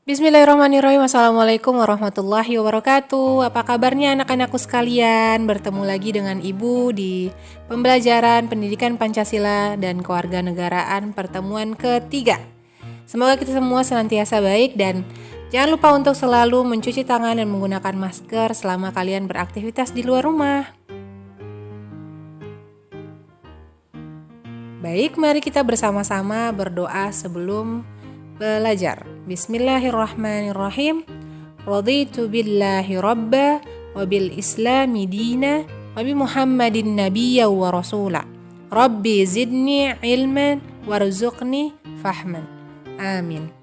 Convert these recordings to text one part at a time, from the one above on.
Bismillahirrahmanirrahim. Assalamualaikum warahmatullahi wabarakatuh. Apa kabarnya anak-anakku sekalian? Bertemu lagi dengan Ibu di pembelajaran pendidikan Pancasila dan kewarganegaraan pertemuan ketiga. Semoga kita semua senantiasa baik dan jangan lupa untuk selalu mencuci tangan dan menggunakan masker selama kalian beraktivitas di luar rumah. Baik, mari kita bersama-sama berdoa sebelum belajar. Bismillahirrahmanirrahim. Raditu billahi rabba wa bil islami dina wa bi Muhammadin nabiyya wa rasula. Rabbi zidni ilman warzuqni fahman. Amin.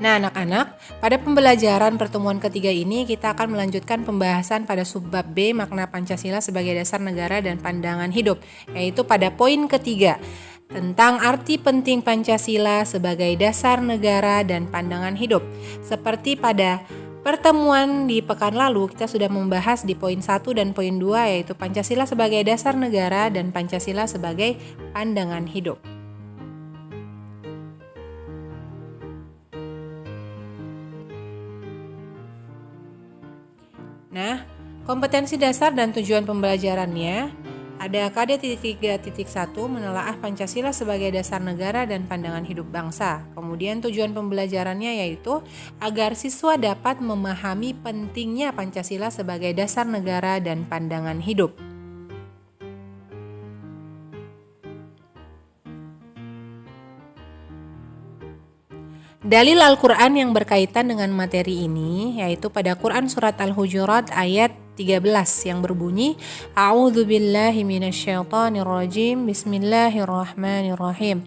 Nah anak-anak, pada pembelajaran pertemuan ketiga ini kita akan melanjutkan pembahasan pada subbab B makna Pancasila sebagai dasar negara dan pandangan hidup, yaitu pada poin ketiga tentang arti penting Pancasila sebagai dasar negara dan pandangan hidup. Seperti pada pertemuan di pekan lalu kita sudah membahas di poin 1 dan poin 2, yaitu Pancasila sebagai dasar negara dan Pancasila sebagai pandangan hidup. Nah, kompetensi dasar dan tujuan pembelajarannya ada KD 3.1 menelaah Pancasila sebagai dasar negara dan pandangan hidup bangsa. Kemudian tujuan pembelajarannya yaitu agar siswa dapat memahami pentingnya Pancasila sebagai dasar negara dan pandangan hidup. Dalil Al-Quran yang berkaitan dengan materi ini yaitu pada Quran Surat Al-Hujurat ayat 13 yang berbunyi A'udzu billahi minasyaitonir rajim. Bismillahirrahmanirrahim.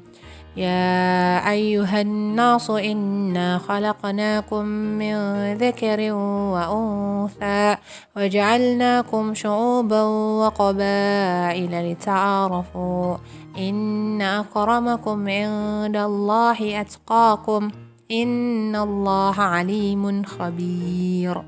Ya ayyuhan nasu inna khalaqnakum min dzakarin wa untha wa ja'alnakum syu'uban wa qabaila lita'arafu. Inna akramakum indallahi atqakum. Innallaha alimun khabir.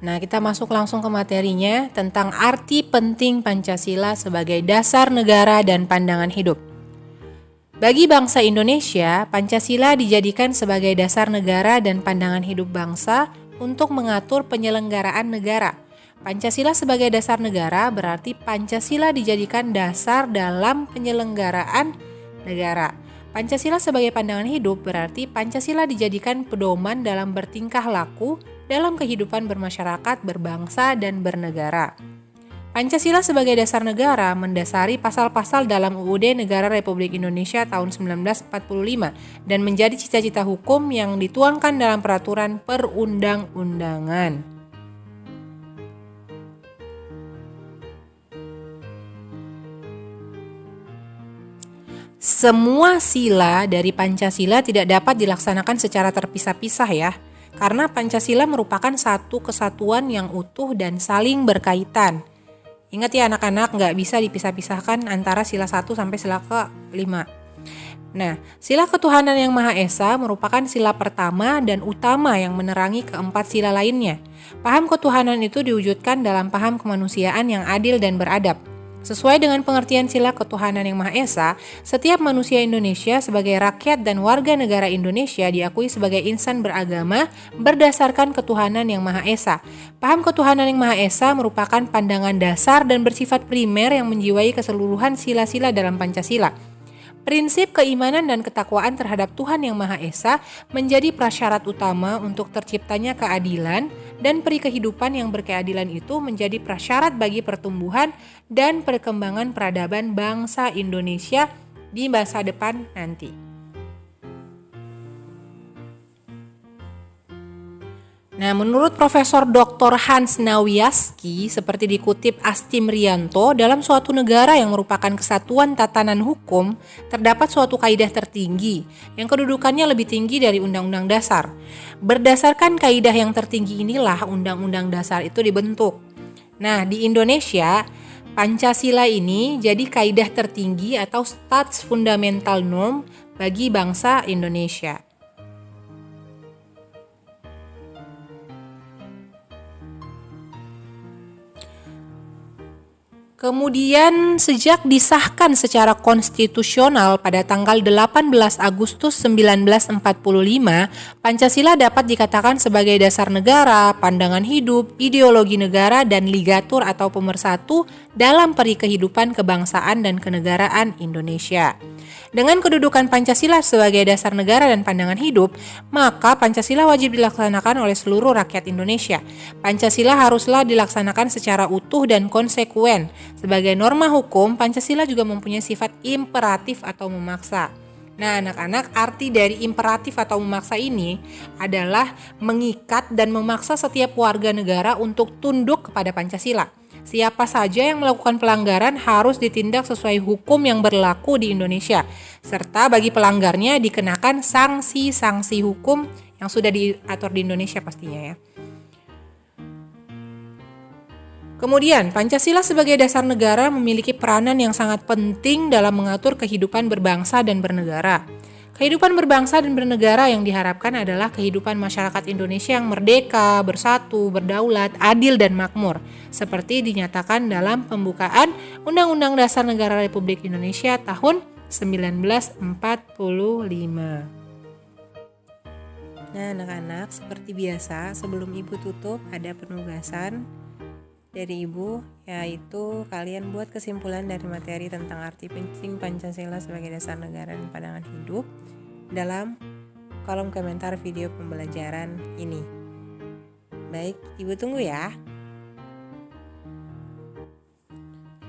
Nah, kita masuk langsung ke materinya tentang arti penting Pancasila sebagai dasar negara dan pandangan hidup. Bagi bangsa Indonesia, Pancasila dijadikan sebagai dasar negara dan pandangan hidup bangsa untuk mengatur penyelenggaraan negara. Pancasila sebagai dasar negara berarti Pancasila dijadikan dasar dalam penyelenggaraan negara. Pancasila sebagai pandangan hidup berarti Pancasila dijadikan pedoman dalam bertingkah laku dalam kehidupan bermasyarakat, berbangsa, dan bernegara. Pancasila sebagai dasar negara mendasari pasal-pasal dalam UUD Negara Republik Indonesia tahun 1945 dan menjadi cita-cita hukum yang dituangkan dalam peraturan perundang-undangan. Semua sila dari Pancasila tidak dapat dilaksanakan secara terpisah-pisah ya, karena Pancasila merupakan satu kesatuan yang utuh dan saling berkaitan. Ingat ya anak-anak, nggak bisa dipisah-pisahkan antara sila 1 sampai sila ke-5. Nah, sila ketuhanan yang Maha Esa merupakan sila pertama dan utama yang menerangi keempat sila lainnya. Paham ketuhanan itu diwujudkan dalam paham kemanusiaan yang adil dan beradab. Sesuai dengan pengertian sila ketuhanan yang Maha Esa, setiap manusia Indonesia sebagai rakyat dan warga negara Indonesia diakui sebagai insan beragama berdasarkan ketuhanan yang Maha Esa. Paham ketuhanan yang Maha Esa merupakan pandangan dasar dan bersifat primer yang menjiwai keseluruhan sila-sila dalam Pancasila. Prinsip keimanan dan ketakwaan terhadap Tuhan Yang Maha Esa menjadi prasyarat utama untuk terciptanya keadilan, dan peri kehidupan yang berkeadilan itu menjadi prasyarat bagi pertumbuhan dan perkembangan peradaban bangsa Indonesia di masa depan nanti. Nah, menurut Profesor Dr. Hans Nawiaski, seperti dikutip Astim Rianto, dalam suatu negara yang merupakan kesatuan tatanan hukum, terdapat suatu kaidah tertinggi yang kedudukannya lebih tinggi dari Undang-Undang Dasar. Berdasarkan kaidah yang tertinggi inilah Undang-Undang Dasar itu dibentuk. Nah, di Indonesia, Pancasila ini jadi kaidah tertinggi atau stats fundamental norm bagi bangsa Indonesia. Kemudian sejak disahkan secara konstitusional pada tanggal 18 Agustus 1945, Pancasila dapat dikatakan sebagai dasar negara, pandangan hidup, ideologi negara, dan ligatur atau pemersatu dalam peri kehidupan kebangsaan dan kenegaraan Indonesia. Dengan kedudukan Pancasila sebagai dasar negara dan pandangan hidup, maka Pancasila wajib dilaksanakan oleh seluruh rakyat Indonesia. Pancasila haruslah dilaksanakan secara utuh dan konsekuen. Sebagai norma hukum, Pancasila juga mempunyai sifat imperatif atau memaksa. Nah, anak-anak, arti dari imperatif atau memaksa ini adalah mengikat dan memaksa setiap warga negara untuk tunduk kepada Pancasila. Siapa saja yang melakukan pelanggaran harus ditindak sesuai hukum yang berlaku di Indonesia, serta bagi pelanggarnya dikenakan sanksi-sanksi hukum yang sudah diatur di Indonesia pastinya ya. Kemudian, Pancasila sebagai dasar negara memiliki peranan yang sangat penting dalam mengatur kehidupan berbangsa dan bernegara. Kehidupan berbangsa dan bernegara yang diharapkan adalah kehidupan masyarakat Indonesia yang merdeka, bersatu, berdaulat, adil, dan makmur, seperti dinyatakan dalam pembukaan Undang-Undang Dasar Negara Republik Indonesia tahun 1945. Nah, anak-anak, seperti biasa, sebelum Ibu tutup ada penugasan dari Ibu, yaitu kalian buat kesimpulan dari materi tentang arti penting Pancasila sebagai dasar negara dan pandangan hidup dalam kolom komentar video pembelajaran ini. Baik, Ibu tunggu ya.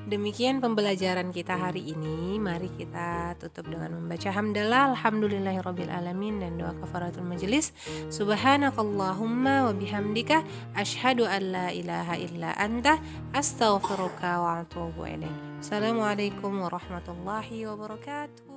Demikian pembelajaran kita hari ini. Mari kita tutup dengan membaca hamdalah, alhamdulillahirabbil alamin, dan doa kafaratul majelis. Subhanakallahumma wa bihamdika asyhadu an la ilaha illa anta astaghfiruka wa atubu ilaik. Assalamualaikum warahmatullahi wabarakatuh.